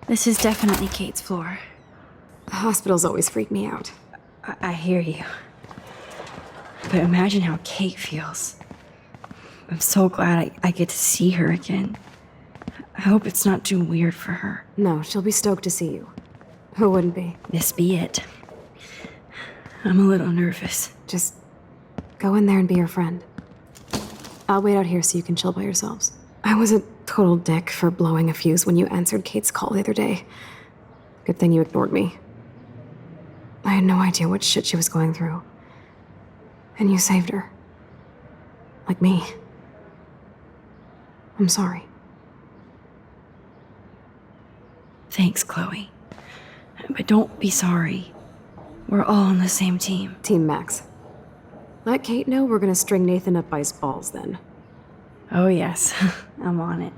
This is definitely Kate's floor. Hospitals always freak me out. I hear you. But imagine how Kate feels. I'm so glad I get to see her again. I hope it's not too weird for her. No, she'll be stoked to see you. Who wouldn't be? This be it. I'm a little nervous. Just go in there and be your friend. I'll wait out here so you can chill by yourselves. I was a total dick for blowing a fuse when you answered Kate's call the other day. Good thing you ignored me. I had no idea what shit she was going through. And you saved her. Like me. I'm sorry. Thanks, Chloe. But don't be sorry. We're all on the same team. Team Max. Let Kate know we're gonna string Nathan up by his balls then. Oh yes, I'm on it.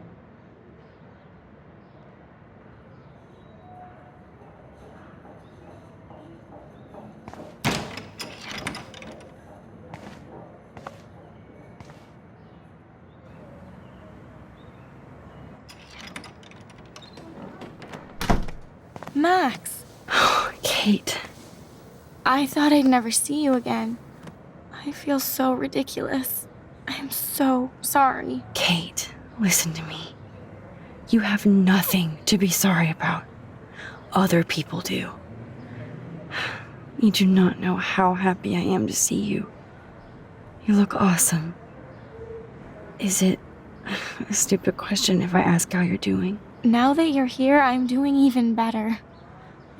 Max! Kate. I thought I'd never see you again. I feel so ridiculous. I'm so sorry. Kate, listen to me. You have nothing to be sorry about. Other people do. You do not know how happy I am to see you. You look awesome. Is it a stupid question if I ask how you're doing? Now that you're here, I'm doing even better.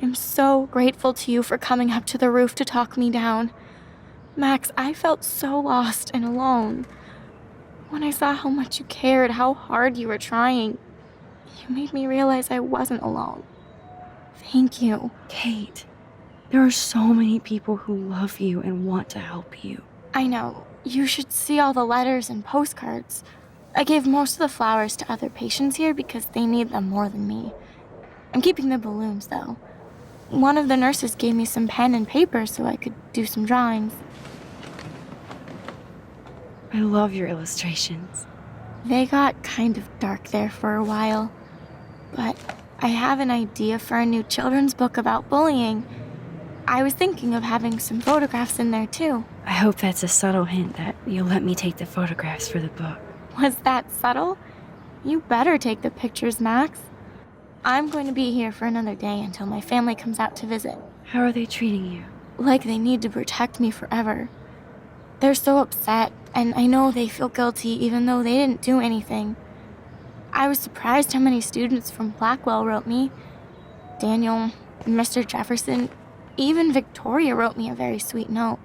I'm so grateful to you for coming up to the roof to talk me down. Max, I felt so lost and alone. When I saw how much you cared, how hard you were trying, you made me realize I wasn't alone. Thank you. Kate, there are so many people who love you and want to help you. I know. You should see all the letters and postcards. I gave most of the flowers to other patients here because they need them more than me. I'm keeping the balloons, though. One of the nurses gave me some pen and paper so I could do some drawings. I love your illustrations. They got kind of dark there for a while. But I have an idea for a new children's book about bullying. I was thinking of having some photographs in there, too. I hope that's a subtle hint that you'll let me take the photographs for the book. Was that subtle? You better take the pictures, Max. I'm going to be here for another day until my family comes out to visit. How are they treating you? Like they need to protect me forever. They're so upset, and I know they feel guilty even though they didn't do anything. I was surprised how many students from Blackwell wrote me. Daniel, Mr. Jefferson, even Victoria wrote me a very sweet note.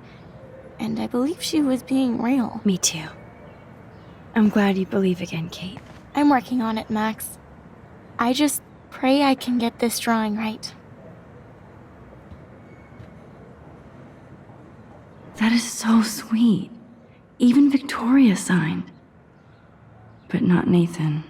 And I believe she was being real. Me too. I'm glad you believe again, Kate. I'm working on it, Max. I just pray I can get this drawing right. That is so sweet. Even Victoria signed. But not Nathan.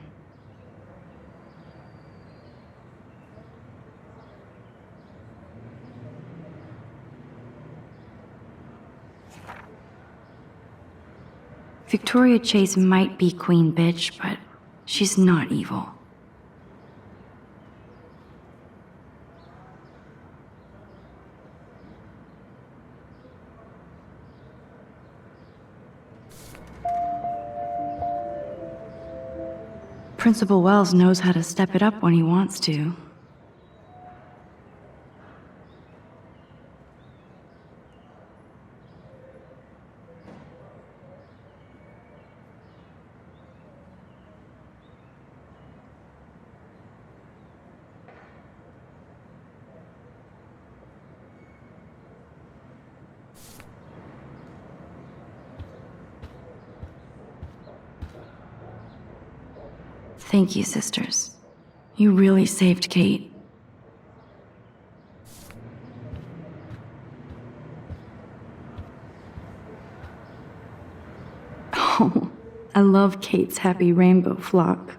Victoria Chase might be Queen Bitch, but she's not evil. Principal Wells knows how to step it up when he wants to. Thank you, sisters. You really saved Kate. Oh, I love Kate's happy rainbow flock.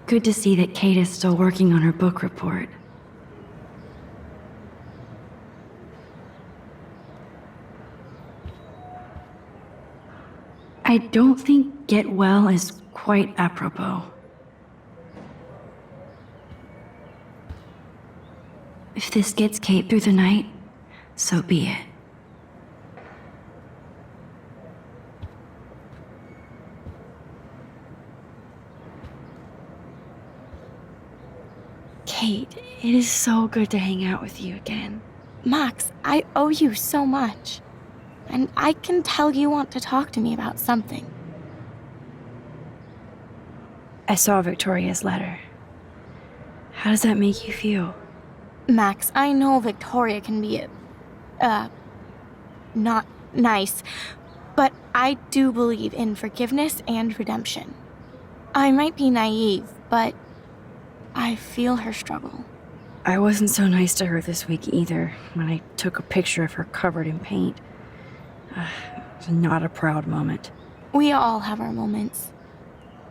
Good to see that Kate is still working on her book report. I don't think get well is quite apropos. If this gets Kate through the night, so be it. Kate, it is so good to hang out with you again. Max, I owe you so much. And I can tell you want to talk to me about something. I saw Victoria's letter. How does that make you feel? Max, I know Victoria can be, not nice, but I do believe in forgiveness and redemption. I might be naive, but I feel her struggle. I wasn't so nice to her this week either, when I took a picture of her covered in paint. It was not a proud moment. We all have our moments.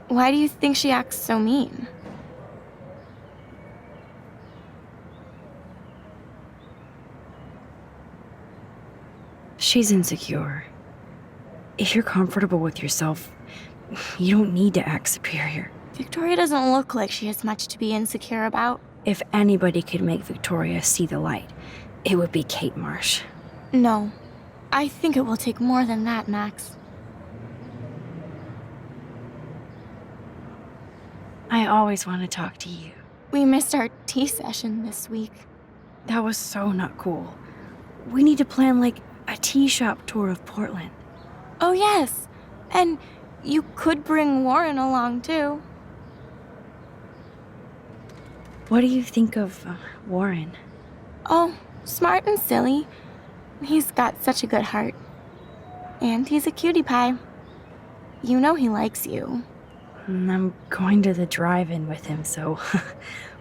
Why do you think she acts so mean? She's insecure. If you're comfortable with yourself, you don't need to act superior. Victoria doesn't look like she has much to be insecure about. If anybody could make Victoria see the light, it would be Kate Marsh. No, I think it will take more than that, Max. I always want to talk to you. We missed our tea session this week. That was so not cool. We need to plan like a tea shop tour of Portland. Oh, yes. And you could bring Warren along, too. What do you think of Warren? Oh, smart and silly. He's got such a good heart. And he's a cutie pie. You know he likes you. I'm going to the drive-in with him, so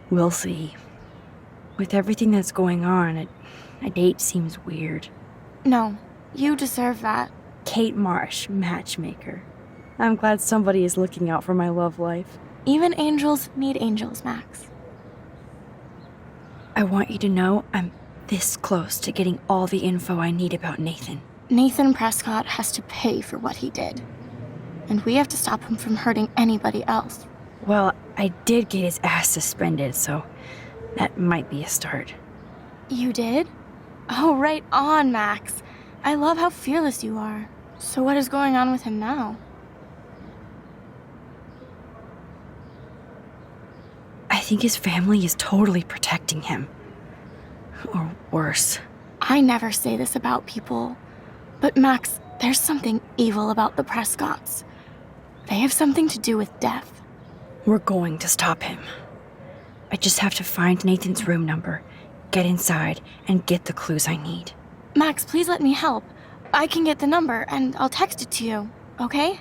we'll see. With everything that's going on, a date seems weird. No, you deserve that. Kate Marsh, matchmaker. I'm glad somebody is looking out for my love life. Even angels need angels, Max. I want you to know I'm this close to getting all the info I need about Nathan. Nathan Prescott has to pay for what he did. And we have to stop him from hurting anybody else. Well, I did get his ass suspended, so that might be a start. You did? Oh, right on, Max. I love how fearless you are. So what is going on with him now? I think his family is totally protecting him. Or worse. I never say this about people. But Max, there's something evil about the Prescotts. They have something to do with death. We're going to stop him. I just have to find Nathan's room number, get inside, and get the clues I need. Max, please let me help. I can get the number, and I'll text it to you, okay?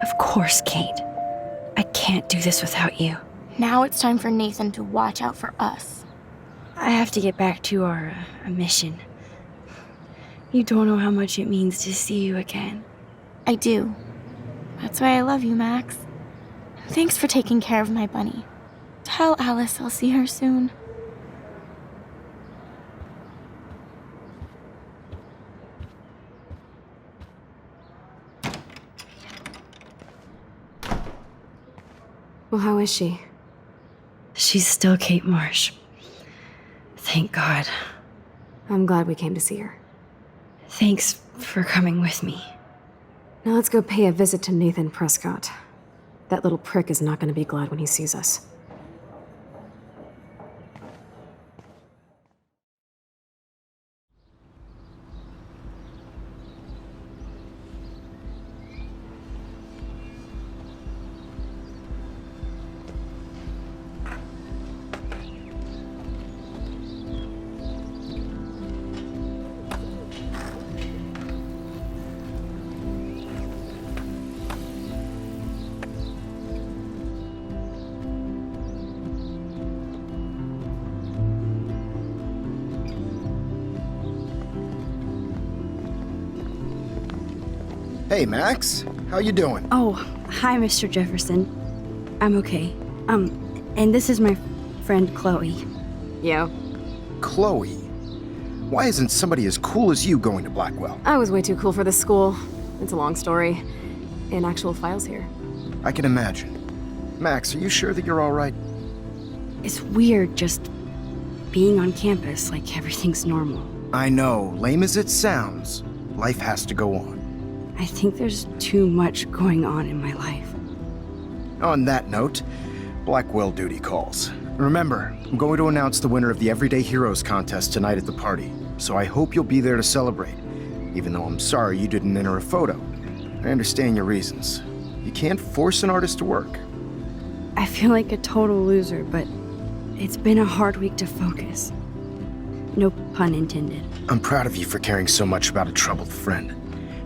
Of course, Kate. I can't do this without you. Now it's time for Nathan to watch out for us. I have to get back to our mission. You don't know how much it means to see you again. I do. That's why I love you, Max. Thanks for taking care of my bunny. Tell Alice I'll see her soon. Well, how is she? She's still Kate Marsh. Thank God. I'm glad we came to see her. Thanks for coming with me. Now let's go pay a visit to Nathan Prescott. That little prick is not going to be glad when he sees us. Hey, Max. How you doing? Oh, hi, Mr. Jefferson. I'm okay. And this is my friend Chloe. Yo. Chloe. Why isn't somebody as cool as you going to Blackwell? I was way too cool for this school. It's a long story. in actual files here. I can imagine. Max, are you sure that you're all right? It's weird just being on campus like everything's normal. I know, lame as it sounds, life has to go on. I think there's too much going on in my life. On that note, Blackwell duty calls. Remember, I'm going to announce the winner of the Everyday Heroes contest tonight at the party, so I hope you'll be there to celebrate, even though I'm sorry you didn't enter a photo. I understand your reasons. You can't force an artist to work. I feel like a total loser, but it's been a hard week to focus. No pun intended. I'm proud of you for caring so much about a troubled friend,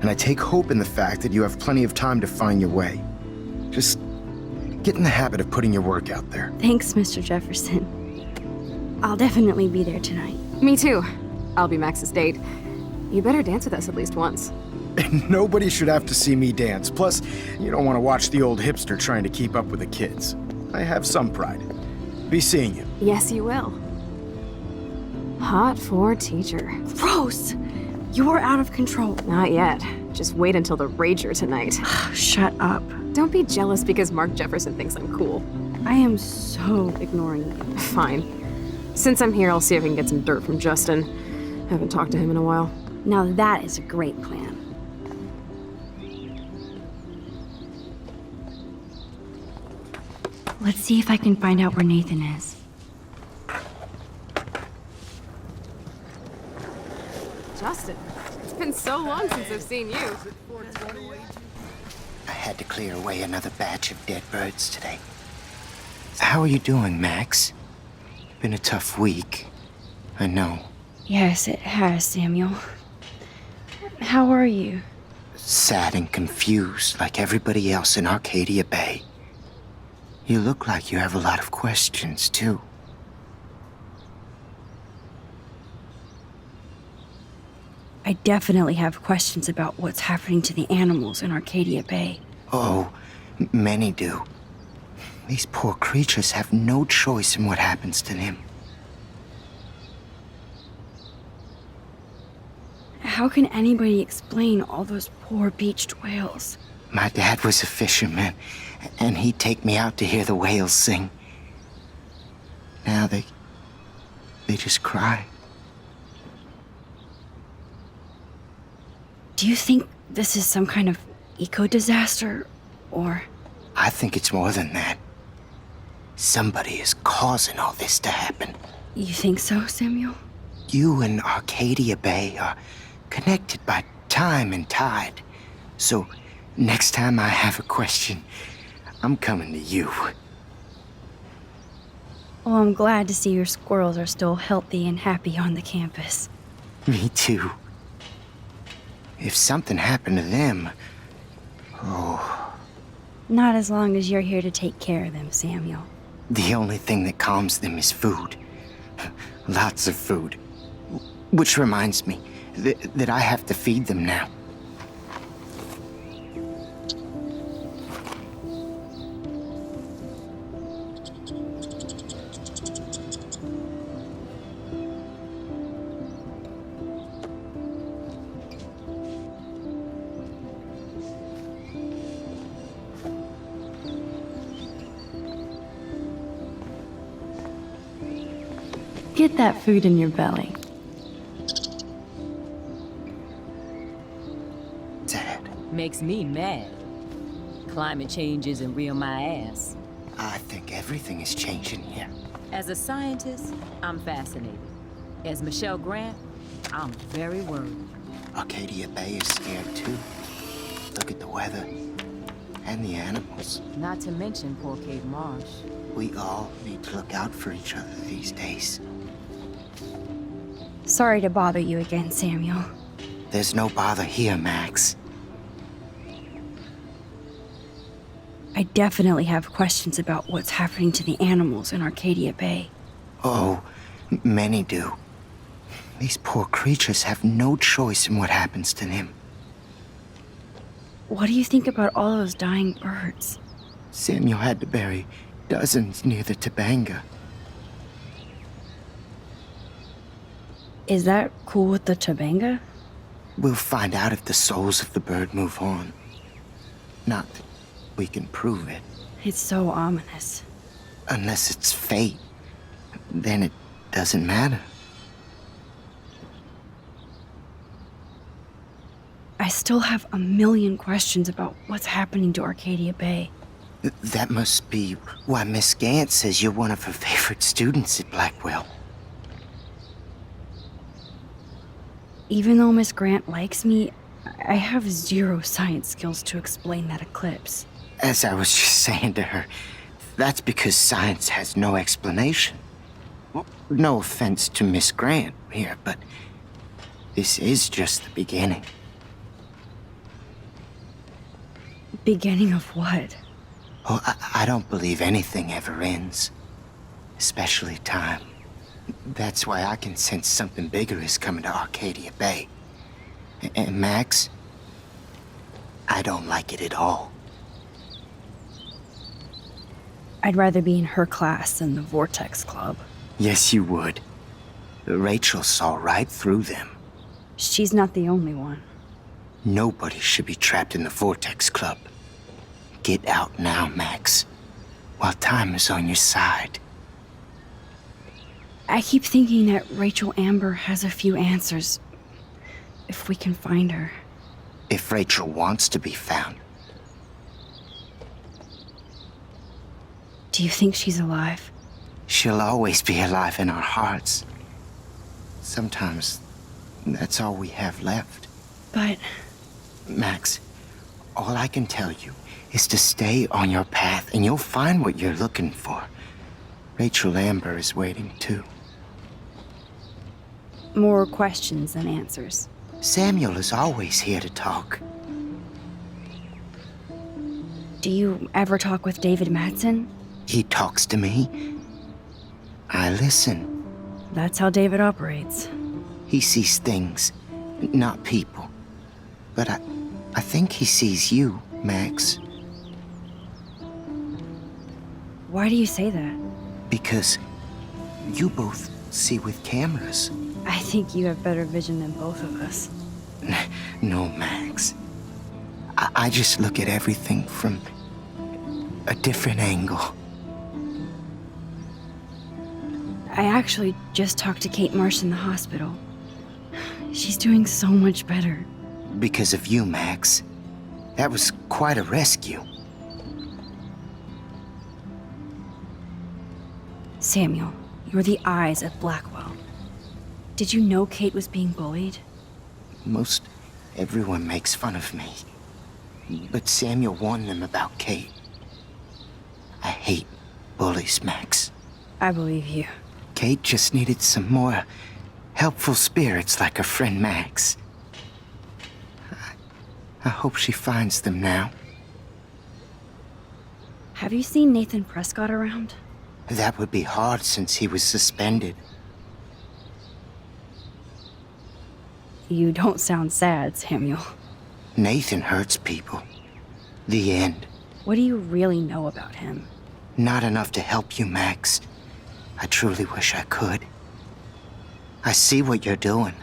and I take hope in the fact that you have plenty of time to find your way. Just get in the habit of putting your work out there. Thanks, Mr. Jefferson. I'll definitely be there tonight. Me too. I'll be Max's date. You better dance with us at least once. And nobody should have to see me dance. Plus, you don't want to watch the old hipster trying to keep up with the kids. I have some pride. Be seeing you. Yes, you will. Hot for teacher. Gross! You're out of control. Not yet. Just wait until the Rager tonight. Shut up. Don't be jealous because Mark Jefferson thinks I'm cool. I am so ignoring you. Fine. Since I'm here, I'll see if I can get some dirt from Justin. Haven't talked to him in a while. Now that is a great plan. Let's see if I can find out where Nathan is. Justin, it's been so long since I've seen you. I had to clear away another batch of dead birds today. How are you doing, Max? Been a tough week. I know. Yes, it has, Samuel. How are you? Sad and confused like everybody else in Arcadia Bay. You look like you have a lot of questions, too. I definitely have questions about what's happening to the animals in Arcadia Bay. Oh, many do. These poor creatures have no choice in what happens to them. How can anybody explain all those poor beached whales? My dad was a fisherman, and he'd take me out to hear the whales sing. Now they just cry. Do you think this is some kind of eco-disaster, or... I think it's more than that. Somebody is causing all this to happen. You think so, Samuel? You and Arcadia Bay are connected by time and tide. So, next time I have a question, I'm coming to you. Well, I'm glad to see your squirrels are still healthy and happy on the campus. Me too. If something happened to them, Not as long as you're here to take care of them, Samuel. the only thing that calms them is food. Lots of food. Which reminds me that I have to feed them now. Get that food in your belly. Dad, Makes me mad. Climate change isn't real my ass. I think everything is changing here. As a scientist, I'm fascinated. As Michelle Grant, I'm very worried. Arcadia Bay is scared too. Look at the weather. And the animals. Not to mention poor Kate Marsh. We all need to look out for each other these days. Sorry to bother you again, Samuel. There's no bother here, Max. I definitely have questions about what's happening to the animals in Arcadia Bay. Oh, many do. These poor creatures have no choice in what happens to them. What do you think about all those dying birds? Samuel had to bury dozens near the Tabanga. Is that cool with the Tabanga? We'll find out if the souls of the bird move on. Not that we can prove it. It's so ominous. Unless it's fate, then it doesn't matter. I still have a million questions about what's happening to Arcadia Bay. That must be why Miss Gant says you're one of her favorite students at Blackwell. Even though Miss Grant likes me, I have zero science skills to explain that eclipse. As I was just saying to her, that's because science has no explanation. Well, no offense to Miss Grant here, but this is just the beginning. Beginning of what? Oh, I don't believe anything ever ends. Especially time. That's why I can sense something bigger is coming to Arcadia Bay. And Max, I don't like it at all. I'd rather be in her class than the Vortex Club. Yes, you would. Rachel saw right through them. She's not the only one. Nobody should be trapped in the Vortex Club. Get out now, Max, while time is on your side. I keep thinking that Rachel Amber has a few answers. If we can find her. If Rachel wants to be found. Do you think she's alive? She'll always be alive in our hearts. Sometimes that's all we have left. But Max, all I can tell you is to stay on your path and you'll find what you're looking for. Rachel Amber is waiting too. more questions than answers. Samuel is always here to talk. Do you ever talk with David Madsen? He talks to me. I listen. That's how David operates. He sees things, not people. But I think he sees you, Max. Why do you say that? Because you both see with cameras. I think you have better vision than both of us. No, Max. I just look at everything from a different angle. I actually just talked to Kate Marsh in the hospital. She's doing so much better. Because of you, Max. That was quite a rescue. Samuel, you're the eyes of Blackwell. Did you know Kate was being bullied? Most everyone makes fun of me. But Samuel warned them about Kate. I hate bullies, Max. I believe you. Kate just needed some more helpful spirits like her friend Max. I hope she finds them now. Have you seen Nathan Prescott around? That would be hard since he was suspended. You don't sound sad, Samuel. Nathan hurts people. The end. What do you really know about him? Not enough to help you, Max. I truly wish I could. I see what you're doing.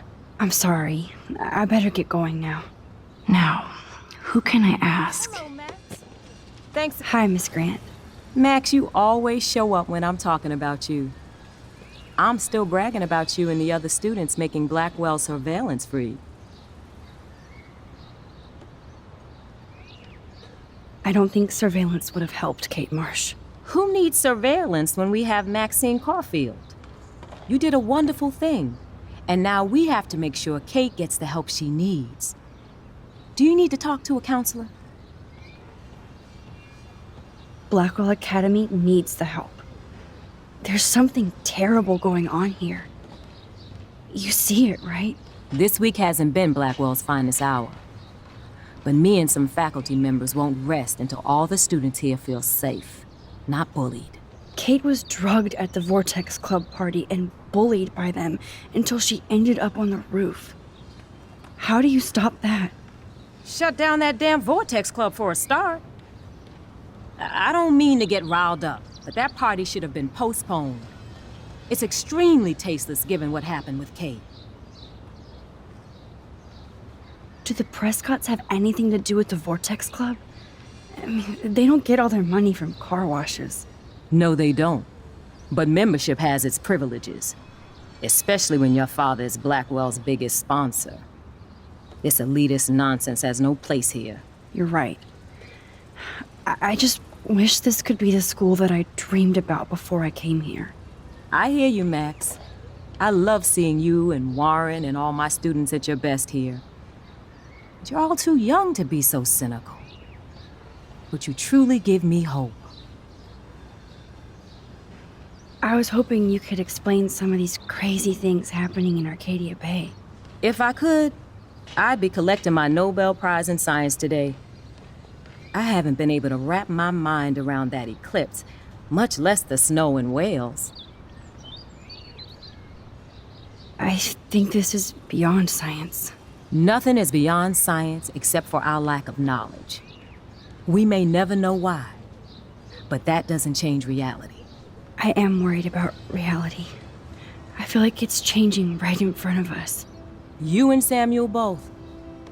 I'm sorry. I better get going now. Now, who can I ask? Hello, Max. Thanks. Hi, Miss Grant. Max, you always show up when I'm talking about you. I'm still bragging about you and the other students making Blackwell surveillance free. I don't think surveillance would have helped Kate Marsh. Who needs surveillance when we have Maxine Caulfield? You did a wonderful thing, and now we have to make sure Kate gets the help she needs. Do you need to talk to a counselor? Blackwell Academy needs the help. There's something terrible going on here. You see it, right? This week hasn't been Blackwell's finest hour. But me and some faculty members won't rest until all the students here feel safe, not bullied. Kate was drugged at the Vortex Club party and bullied by them until she ended up on the roof. How do you stop that? Shut down that damn Vortex Club for a start. I don't mean to get riled up, but that party should have been postponed. It's extremely tasteless given what happened with Kate. Do the Prescotts have anything to do with the Vortex Club? I mean, they don't get all their money from car washes. No, they don't. But membership has its privileges, especially when your father is Blackwell's biggest sponsor. This elitist nonsense has no place here. You're right. I just wish this could be the school that I dreamed about before I came here. I hear you, Max. I love seeing you and Warren and all my students at your best here. But you're all too young to be so cynical. But you truly give me hope. I was hoping you could explain some of these crazy things happening in Arcadia Bay. If I could, I'd be collecting my Nobel Prize in Science today. I haven't been able to wrap my mind around that eclipse, much less the snow in Wales. I think this is beyond science. Nothing is beyond science except for our lack of knowledge. We may never know why, but that doesn't change reality. I am worried about reality. I feel like it's changing right in front of us. You and Samuel both.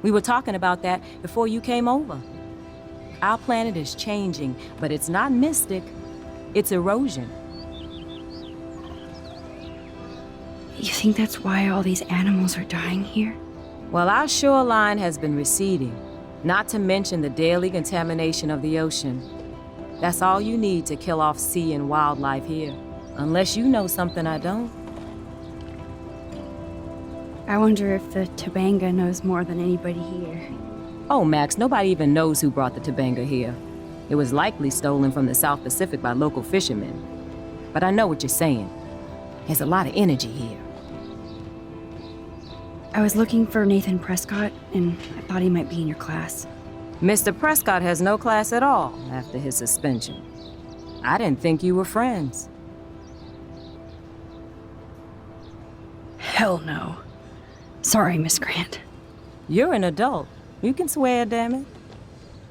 We were talking about that before you came over. Our planet is changing, but it's not mystic. It's erosion. You think that's why all these animals are dying here? Well, our shoreline has been receding, not to mention the daily contamination of the ocean. That's all you need to kill off sea and wildlife here. Unless you know something I don't. I wonder if the Tobanga knows more than anybody here. Oh, Max, nobody even knows who brought the Tobanga here. It was likely stolen from the South Pacific by local fishermen. But I know what you're saying. There's a lot of energy here. I was looking for Nathan Prescott, and I thought he might be in your class. Mr. Prescott has no class at all after his suspension. I didn't think you were friends. Hell no. Sorry, Miss Grant. You're an adult. You can swear, damn it.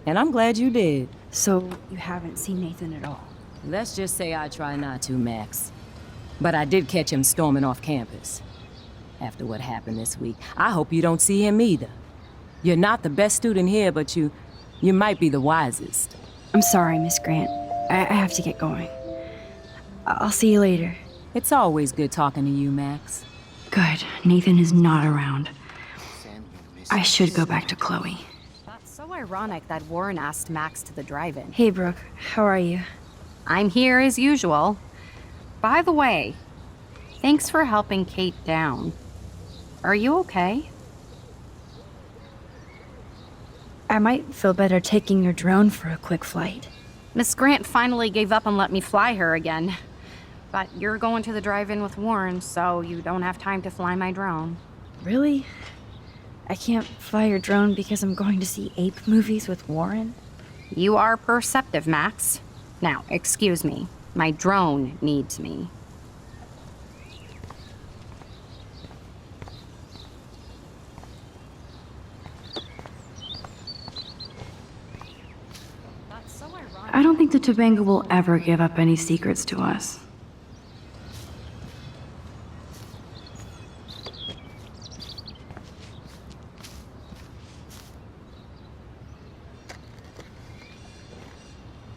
And I'm glad you did. So, you haven't seen Nathan at all? Let's just say I try not to, Max. But I did catch him storming off campus. After what happened this week, I hope you don't see him either. You're not the best student here, but you might be the wisest. I'm sorry, Miss Grant. I have to get going. I'll see you later. It's always good talking to you, Max. Good. Nathan is not around. I should go back to Chloe. That's so ironic that Warren asked Max to the drive-in. Hey, Brooke. How are you? I'm here as usual. By the way, thanks for helping Kate down. Are you okay? I might feel better taking your drone for a quick flight. Miss Grant finally gave up and let me fly her again. But you're going to the drive-in with Warren, so you don't have time to fly my drone. Really? I can't fly your drone because I'm going to see ape movies with Warren? You are perceptive, Max. Now, excuse me. My drone needs me. I don't think the Tobanga will ever give up any secrets to us.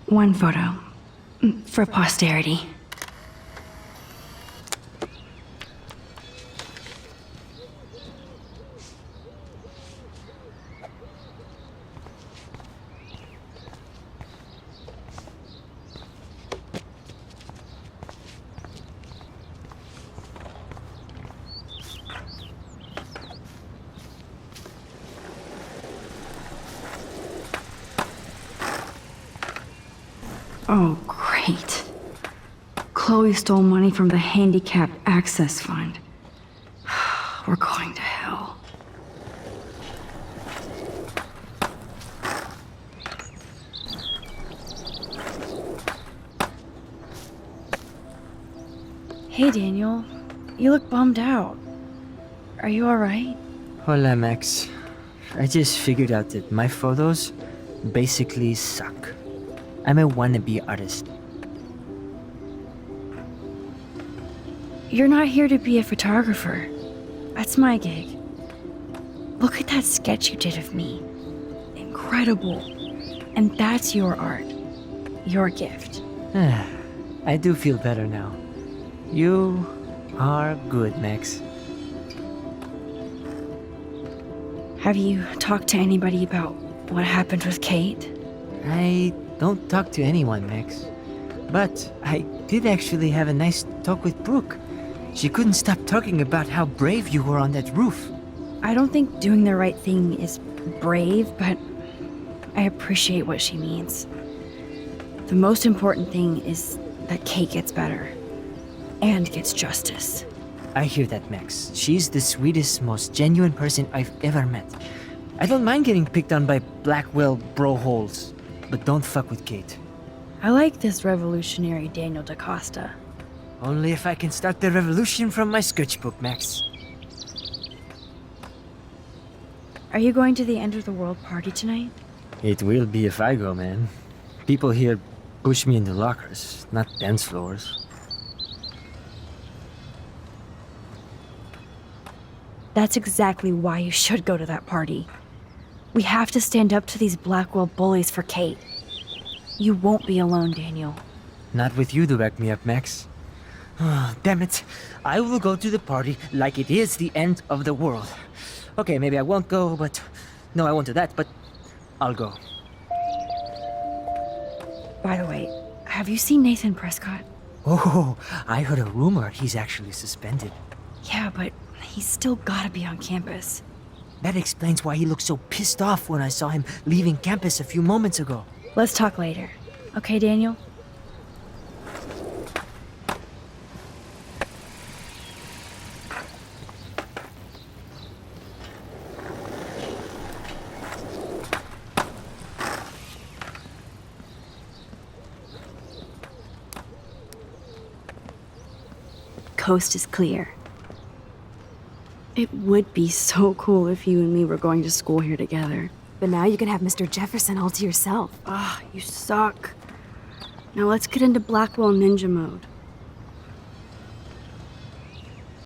One photo. For posterity. Oh, great. Chloe stole money from the Handicapped Access Fund. We're going to hell. Hey, Daniel. You look bummed out. Are you alright? Hola, Max. I just figured out that my photos basically suck. I'm a wannabe artist. You're not here to be a photographer. That's my gig. Look at that sketch you did of me. Incredible. And that's your art. Your gift. I do feel better now. You are good, Max. Have you talked to anybody about what happened with Kate? I don't talk to anyone, Max. But I did actually have a nice talk with Brooke. She couldn't stop talking about how brave you were on that roof. I don't think doing the right thing is brave, but I appreciate what she means. The most important thing is that Kate gets better and gets justice. I hear that, Max. She's the sweetest, most genuine person I've ever met. I don't mind getting picked on by Blackwell bro-holes, but don't fuck with Kate. I like this revolutionary Daniel DaCosta. Only if I can start the revolution from my sketchbook, Max. Are you going to the End of the World party tonight? It will be if I go, man. People here push me into lockers, not dance floors. That's exactly why you should go to that party. We have to stand up to these Blackwell bullies for Kate. You won't be alone, Daniel. Not with you to back me up, Max. Oh, damn it. I will go to the party like it is the end of the world. Okay, maybe I won't go, but... No, I won't do that, but... I'll go. By the way, have you seen Nathan Prescott? Oh, I heard a rumor he's actually suspended. Yeah, but he's still gotta be on campus. That explains why he looked so pissed off when I saw him leaving campus a few moments ago. Let's talk later. Okay, Daniel? Coast is clear. It would be so cool if you and me were going to school here together. But now you can have Mr. Jefferson all to yourself. Ah, you suck. Now let's get into Blackwell Ninja mode.